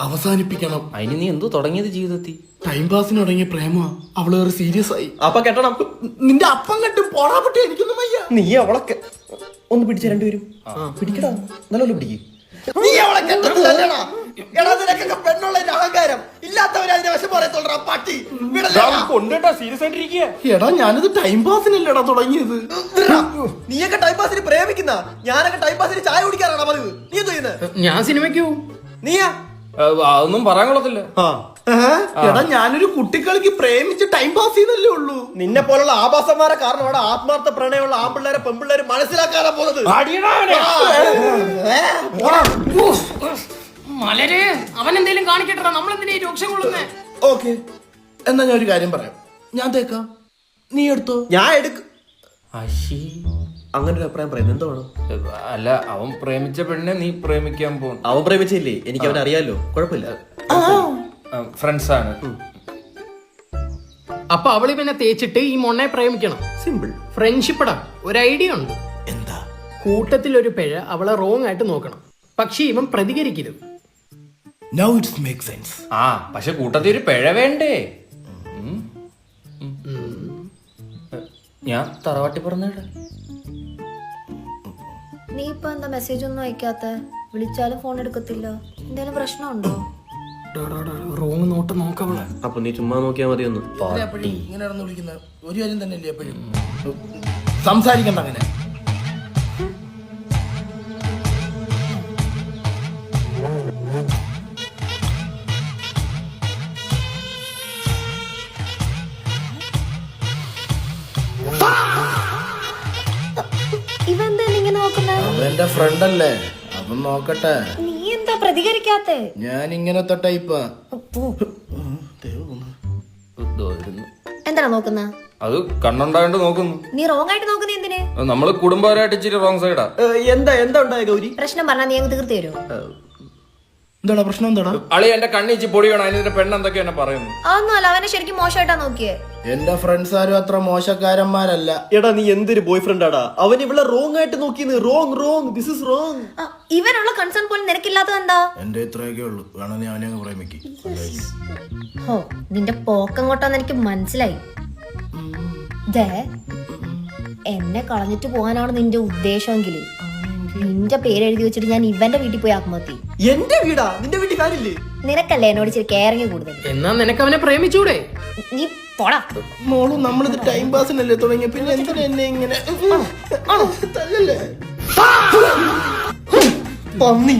അവസാനിപ്പിക്കണം. അതിന് നീ എന്തോ തുടങ്ങിയത് ജീവിതത്തിൽ? ടൈം പാസിന് തുടങ്ങിയ പ്രേമ അവള് വേറെ സീരിയസ് ആയി. അപ്പൊ കെട്ടണം. നിന്റെ അപ്പം കെട്ടും പോടാപറ്റി എനിക്കൊന്നും വയ്യ. നീ അവളൊക്കെ ഒന്ന് പിടിച്ച രണ്ടുപേരും പിടിക്കടാ, നല്ലോണം പിടിക്കും. നീ അവളെ കെട്ടുന്നതല്ലേടാ. എടാ നിനക്കൊക്കെ പെണ്ണുള്ളതിന്റെ അഹങ്കാരം ഇല്ലാത്തവരതിന്റെ വശം പറയത്തോളാ പട്ടി. കൊണ്ടുട്ടാ സീരിയസ് ആയിട്ടിരിക്കുക. എടാ ഞാനിത് ടൈം പാസിനല്ലേടാ തുടങ്ങിയത്. നീയൊക്കെ ടൈം പാസിന് പ്രേമിക്കുന്ന, ഞാനൊക്കെ ടൈം പാസിന് ചായ കുടിക്കാറാണ് പതിവ്. നീ എന്തോ ചെയ്യുന്നത്? ഞാൻ സിനിമയ്ക്ക് പോവും. നീയാ? അതൊന്നും പറയാൻ കൊള്ളത്തില്ല. എടാ ഞാനൊരു കുട്ടികളിക്ക് പ്രേമിച്ച് ടൈം പാസ് ചെയ്യുന്നല്ലേ ഉള്ളൂ. നിന്നെ പോലുള്ള ആഭാസന്മാരെ കാരണം അവിടെ ആത്മാർത്ഥ പ്രണയമുള്ള ആൺപിള്ളേരെ പെൺപിള്ളേര് മനസ്സിലാക്കാനാ പോകുന്നത്. മലരെ അവൻ എന്തേലും കാണിക്കട്ടാ, നമ്മളെന്തിനാ ഈ രൂക്ഷം കൊള്ളുന്നേ? ഓക്കെ എന്നാ ഞാൻ ഒരു കാര്യം പറയാം. ഞാൻ തേക്കാം, നീ എടുത്തോ. ഞാൻ എടുക്കും. അശി അങ്ങനെ ഒരു അഭിപ്രായം പറയുന്നത് എന്തോ വേണം? അല്ല, അവൻ പ്രേമിച്ച പെണ്ണെ നീ പ്രേമിക്കാൻ പോകും. അവൻ പ്രേമിച്ചില്ലേ, എനിക്ക് അവനെ അറിയാലോ, കുഴപ്പമില്ല. ഫ്രണ്ട്സ് ആണ്. അപ്പൊ അവള് പിന്നെ തേച്ചിട്ട് ഈ മൊണ്ണെ പ്രേമിക്കണം. സിമ്പിൾ. ഫ്രണ്ട്ഷിപ്പടാ. ഒരു ഐഡിയ ഉണ്ട്. എന്താ? കൂട്ടത്തിൽ ഒരു പിഴ അവളെ റോങ് ആയിട്ട് നോക്കണം, പക്ഷെ ഇവൻ പ്രതികരിക്കരുത്. Now it makes sense. പക്ഷെ കൂട്ടത്തിൽ ഒരു പിഴ വേണ്ടേ? ഞാൻ തറവാട്ടി പറഞ്ഞേടാ. നീ ഇപ്പൊ എന്താ മെസ്സേജ് ഒന്നും അയക്കാത്ത? വിളിച്ചാലും ഫോൺ എടുക്കത്തില്ല. എന്തെങ്കിലും പ്രശ്നമുണ്ടോ? റോങ് നോട്ട് നോക്കവളെ. അപ്പൊ നീ ചുമ്മാ നോക്കിയാ മതി. ഒന്ന് ഇങ്ങനെ വിളിക്കുന്ന ഒരു കാര്യം തന്നെ അല്ലേ എപ്പോഴും സംസാരിക്കണ്ട അങ്ങനെ. ഇവെന്താ ഇങ്ങനെ നോക്കുന്നേ? അവന്റെ ഫ്രണ്ട് അല്ലേ, അവൻ നോക്കട്ടെ. നീ എന്താ പ്രതികരിക്കാത്തെ? ഞാൻ ഇങ്ങനത്തെ ടൈപ്പാ. എന്താണ് നോക്കുന്ന? അത് കണ്ണുണ്ടായോണ്ട് നോക്കുന്നു. നീ റോങ് ആയിട്ട് നോക്കുന്ന എന്തിന്? നമ്മള് കുടുംബപരമായിട്ട് ഇച്ചിരി റോങ് സൈഡാ. എന്താ ഉണ്ടായ ഗൗരി? പ്രശ്നം പറഞ്ഞാ നീ അങ്ങ് തീർത്ത് തരുമോ? എന്താടാ പ്രശ്നം? എന്താടാ? അളി എന്റെ കണ്ണിച്ച് പൊടി വേണം, അതിന്റെ പെണ്ണെന്തൊക്കെ എന്നെ പറയുന്നു. അതൊന്നും അല്ല, അവനെ ശരിക്കും മോശമായിട്ടാ നോക്കിയേ. എന്റെ ഫ്രണ്ട്സ് ആരും അത്ര മോശക്കാരന്മാരല്ല. എടാ നീ എന്തൊരു ബോയ് ഫ്രണ്ട് ആടാ. അവൻ ഇവിടെ റോങ് ആയിട്ട് നോക്കിയത്. Wrong this is wrong. ഇവനുള്ള കൺസേൺ പോലും നിനക്കില്ലാത്തത് എന്താ? എന്റെ ഇത്രയൊക്കെ ഉള്ളു, വേണം നീ അവനെ അങ്ങ് പ്രേമിക്കും. ഹോ, നിന്റെ പോക്കങ്ങോട്ടാന്ന് എനിക്ക് മനസ്സിലായി. ദേ, എന്നെ കളഞ്ഞിട്ട് പോകാനാണ് നിന്റെ ഉദ്ദേശമെങ്കിൽ നിന്റെ പേര് എഴുതി വെച്ചിട്ട് ഞാൻ ഇവന്റെ വീട്ടിൽ പോയി ആത്മഹത്യ. എന്റെ വീടാ? നിന്റെ വീട്ടിൽ കാര്യമില്ലേ? നിനക്കല്ലേ എന്നോട് ഇച്ചിരി കെയറിങ് കൂടുതൽ. എന്നാ നിനക്ക് അവനെ പ്രേമിച്ചൂടെ? നീ പോടാ. മോളു നമ്മളിത് ടൈം പാസിനല്ലേ തുടങ്ങിയ, പിന്നെ എന്തിനാ എന്നെ ഇങ്ങനെ തല്ലല്ലേ? പന്നി.